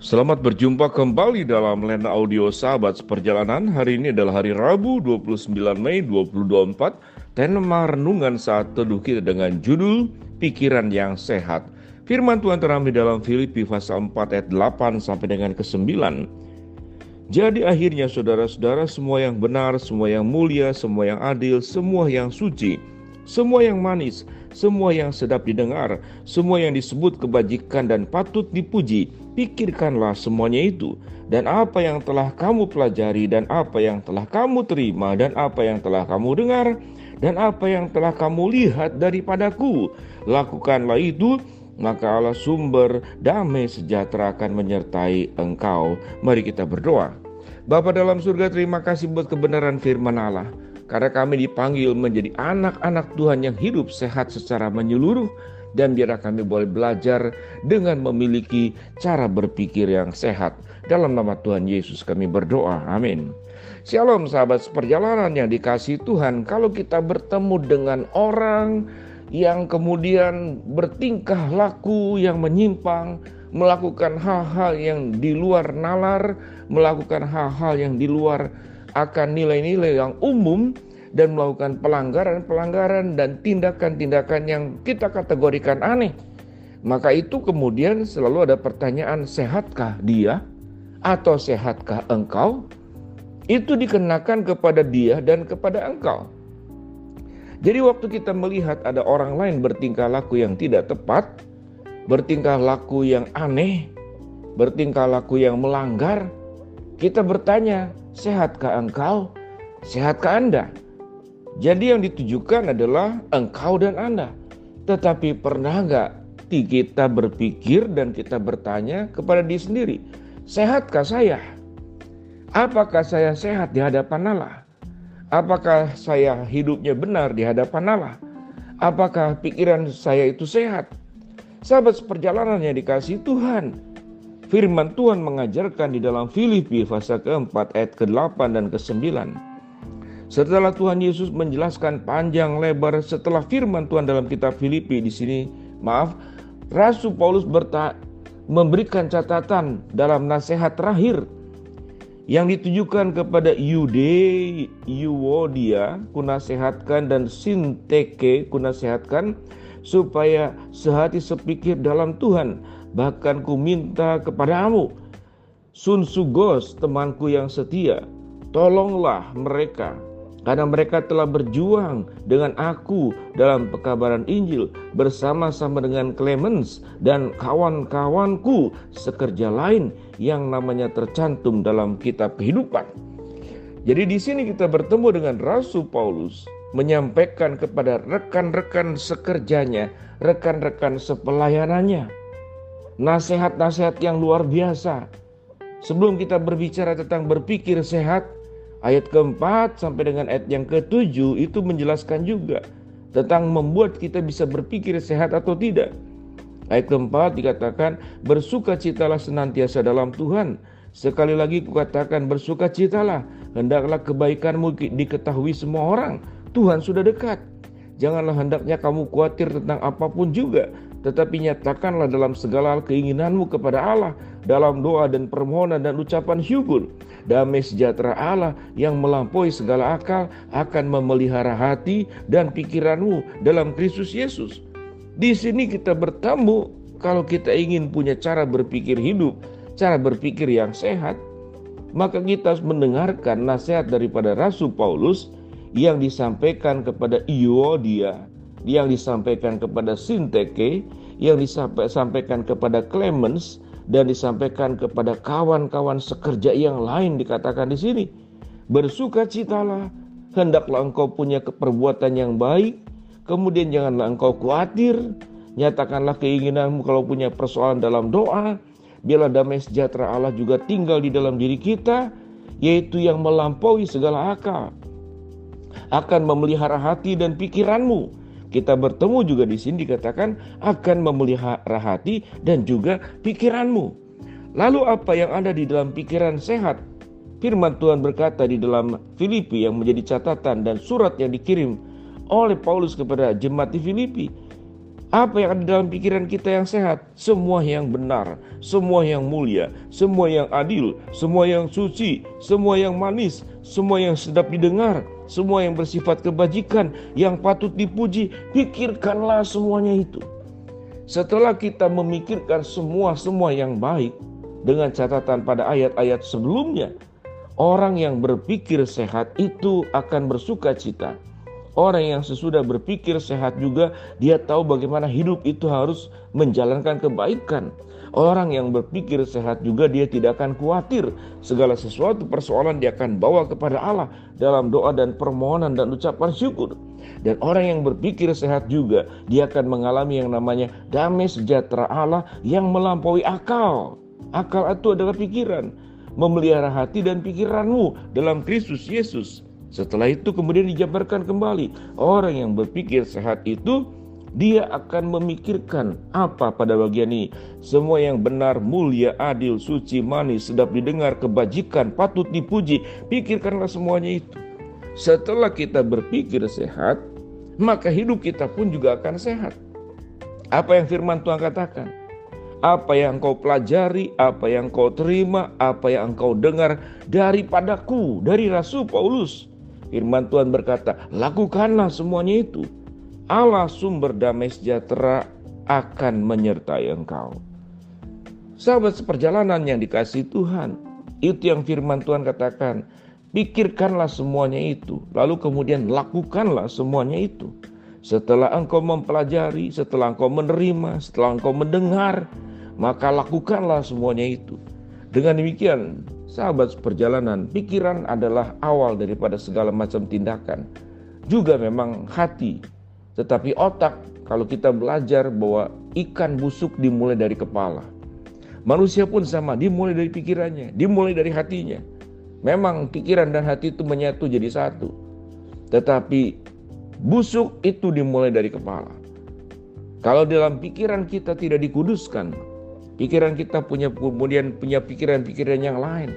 Selamat berjumpa kembali dalam Lena Audio Sahabat Seperjalanan. Hari ini adalah hari Rabu 29 Mei 2024. Tema renungan saat teduh kita dengan judul Pikiran yang Sehat. Firman Tuhan terambil dalam Filipi pasal 4 ayat 8 sampai dengan ke-9. Jadi akhirnya saudara-saudara, semua yang benar, semua yang mulia, semua yang adil, semua yang suci, semua yang manis, semua yang sedap didengar, semua yang disebut kebajikan dan patut dipuji, pikirkanlah semuanya itu. Dan apa yang telah kamu pelajari, dan apa yang telah kamu terima, dan apa yang telah kamu dengar, dan apa yang telah kamu lihat daripadaku, lakukanlah itu, maka Allah sumber damai sejahtera akan menyertai engkau. Mari kita berdoa. Bapa dalam surga, terima kasih buat kebenaran firman Allah. Karena kami dipanggil menjadi anak-anak Tuhan yang hidup sehat secara menyeluruh. Dan biarlah kami boleh belajar dengan memiliki cara berpikir yang sehat. Dalam nama Tuhan Yesus kami berdoa, amin. Shalom sahabat seperjalanan yang dikasihi Tuhan. Kalau kita bertemu dengan orang yang kemudian bertingkah laku yang menyimpang, melakukan hal-hal yang di luar nalar, melakukan hal-hal yang di luar akan nilai-nilai yang umum, dan melakukan pelanggaran-pelanggaran dan tindakan-tindakan yang kita kategorikan aneh, maka itu kemudian selalu ada pertanyaan, sehatkah dia atau sehatkah engkau? Itu dikenakan kepada dia dan kepada engkau. Jadi waktu kita melihat ada orang lain bertingkah laku yang tidak tepat, bertingkah laku yang aneh, bertingkah laku yang melanggar, kita bertanya, sehatkah engkau? Sehatkah Anda? Jadi yang ditujukan adalah engkau dan Anda. Tetapi pernah gak kita berpikir dan kita bertanya kepada diri sendiri, sehatkah saya? Apakah saya sehat di hadapan Allah? Apakah saya hidupnya benar di hadapan Allah? Apakah pikiran saya itu sehat? Sahabat seperjalanan yang dikasihi Tuhan, firman Tuhan mengajarkan di dalam Filipi pasal ke-4 ayat ke-8 dan ke-9. Setelah Tuhan Yesus menjelaskan panjang lebar setelah firman Tuhan dalam kitab Filipi di sini, Rasul Paulus memberikan catatan dalam nasihat terakhir yang ditujukan kepada Euodia, kunasehatkan, dan Sinteke, kunasehatkan, supaya sehati sepikir dalam Tuhan. Bahkan ku minta kepadamu, Sunsugos, temanku yang setia, tolonglah mereka, karena mereka telah berjuang dengan aku dalam pekabaran Injil bersama-sama dengan Clemens dan kawan-kawanku sekerja lain yang namanya tercantum dalam kitab kehidupan. Jadi di sini kita bertemu dengan Rasul Paulus menyampaikan kepada rekan-rekan sekerjanya, rekan-rekan sepelayanannya, nasihat-nasihat yang luar biasa. Sebelum kita berbicara tentang berpikir sehat, ayat ke-4 sampai dengan ayat yang ke-7 itu menjelaskan juga tentang membuat kita bisa berpikir sehat atau tidak. Ayat ke-4 dikatakan, bersukacitalah senantiasa dalam Tuhan. Sekali lagi kukatakan, bersukacitalah. Hendaklah kebaikanmu diketahui semua orang. Tuhan sudah dekat. Janganlah hendaknya kamu khawatir tentang apapun juga, tetapi nyatakanlah dalam segala hal keinginanmu kepada Allah dalam doa dan permohonan dan ucapan syukur. Damai sejahtera Allah yang melampaui segala akal akan memelihara hati dan pikiranmu dalam Kristus Yesus. Di sini kita bertemu, kalau kita ingin punya cara berpikir hidup, cara berpikir yang sehat, maka kita harus mendengarkan nasihat daripada Rasul Paulus yang disampaikan kepada Euodia, yang disampaikan kepada Sinteke, yang disampaikan kepada Clemens, dan disampaikan kepada kawan-kawan sekerja yang lain. Dikatakan di sini, bersukacitalah, hendaklah engkau punya perbuatan yang baik, kemudian janganlah engkau khawatir, nyatakanlah keinginanmu kalau punya persoalan dalam doa, biarlah damai sejahtera Allah juga tinggal di dalam diri kita, yaitu yang melampaui segala akal, akan memelihara hati dan pikiranmu. Kita bertemu juga di sini dikatakan akan memelihara hati dan juga pikiranmu. Lalu apa yang ada di dalam pikiran sehat? Firman Tuhan berkata di dalam Filipi yang menjadi catatan dan surat yang dikirim oleh Paulus kepada jemaat di Filipi. Apa yang ada dalam pikiran kita yang sehat? Semua yang benar, semua yang mulia, semua yang adil, semua yang suci, semua yang manis, semua yang sedap didengar, semua yang bersifat kebajikan, yang patut dipuji. Pikirkanlah semuanya itu. Setelah kita memikirkan semua yang baik, dengan catatan pada ayat-ayat sebelumnya, orang yang berpikir sehat itu akan bersuka cita. Orang yang sesudah berpikir sehat juga, dia tahu bagaimana hidup itu harus menjalankan kebaikan. Orang yang berpikir sehat juga, dia tidak akan khawatir. Segala sesuatu persoalan dia akan bawa kepada Allah dalam doa dan permohonan dan ucapan syukur. Dan orang yang berpikir sehat juga, dia akan mengalami yang namanya damai sejahtera Allah yang melampaui akal. Akal itu adalah pikiran. Memelihara hati dan pikiranmu dalam Kristus Yesus. Setelah itu kemudian dijabarkan kembali. Orang yang berpikir sehat itu, dia akan memikirkan apa pada bagian ini. Semua yang benar, mulia, adil, suci, manis, sedap didengar, kebajikan, patut dipuji. Pikirkanlah semuanya itu. Setelah kita berpikir sehat, maka hidup kita pun juga akan sehat. Apa yang firman Tuhan katakan? Apa yang engkau pelajari, apa yang engkau terima, apa yang engkau dengar daripadaku, dari Rasul Paulus. Firman Tuhan berkata, lakukanlah semuanya itu. Allah sumber damai sejahtera akan menyertai engkau. Sahabat seperjalanan yang dikasihi Tuhan, itu yang firman Tuhan katakan. Pikirkanlah semuanya itu, lalu kemudian lakukanlah semuanya itu. Setelah engkau mempelajari, setelah engkau menerima, setelah engkau mendengar, maka lakukanlah semuanya itu. Dengan demikian, sahabat seperjalanan, pikiran adalah awal daripada segala macam tindakan. Juga memang hati. Tetapi otak, kalau kita belajar bahwa ikan busuk dimulai dari kepala. Manusia pun sama, dimulai dari pikirannya, dimulai dari hatinya. Memang pikiran dan hati itu menyatu jadi satu. Tetapi busuk itu dimulai dari kepala. Kalau dalam pikiran kita tidak dikuduskan, pikiran kita kemudian punya pikiran-pikiran yang lain,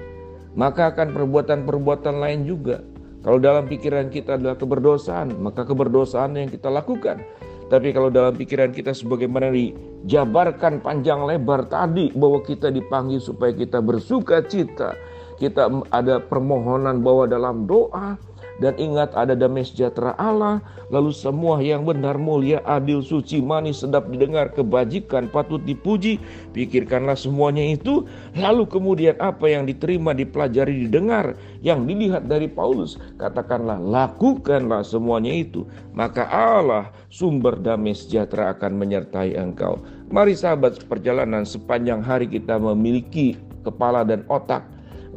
maka akan perbuatan-perbuatan lain juga. Kalau dalam pikiran kita adalah keberdosaan, maka keberdosaan yang kita lakukan. Tapi kalau dalam pikiran kita sebagaimana dijabarkan panjang lebar tadi, bahwa kita dipanggil supaya kita bersuka cita, kita ada permohonan bahwa dalam doa, dan ingat ada damai sejahtera Allah, lalu semua yang benar, mulia, adil, suci, manis, sedap didengar, kebajikan, patut dipuji. Pikirkanlah semuanya itu, lalu kemudian apa yang diterima, dipelajari, didengar, yang dilihat dari Paulus, katakanlah, lakukanlah semuanya itu. Maka Allah sumber damai sejahtera akan menyertai engkau. Mari sahabat seperjalanan, sepanjang hari kita memiliki kepala dan otak,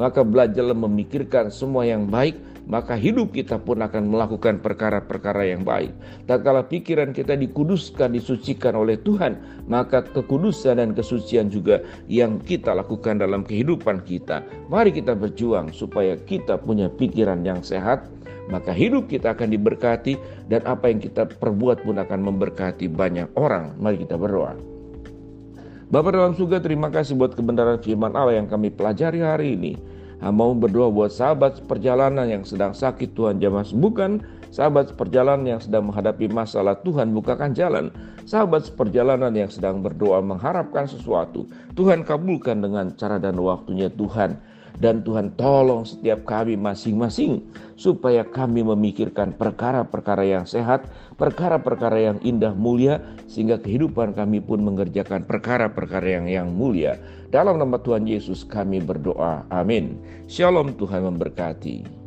maka belajarlah memikirkan semua yang baik, maka hidup kita pun akan melakukan perkara-perkara yang baik. Tatkala pikiran kita dikuduskan, disucikan oleh Tuhan, maka kekudusan dan kesucian juga yang kita lakukan dalam kehidupan kita. Mari kita berjuang supaya kita punya pikiran yang sehat, maka hidup kita akan diberkati, dan apa yang kita perbuat pun akan memberkati banyak orang. Mari kita berdoa. Bapa dalam surga, terima kasih buat kebenaran firman Allah yang kami pelajari hari ini. Mau berdoa buat sahabat perjalanan yang sedang sakit, Tuhan jamah sembuhkan. Sahabat perjalanan yang sedang menghadapi masalah, Tuhan bukakan jalan. Sahabat perjalanan yang sedang berdoa mengharapkan sesuatu, Tuhan kabulkan dengan cara dan waktunya Tuhan. Dan Tuhan tolong setiap kami masing-masing, supaya kami memikirkan perkara-perkara yang sehat, perkara-perkara yang indah, mulia, sehingga kehidupan kami pun mengerjakan perkara-perkara yang mulia. Dalam nama Tuhan Yesus kami berdoa, amin. Shalom, Tuhan memberkati.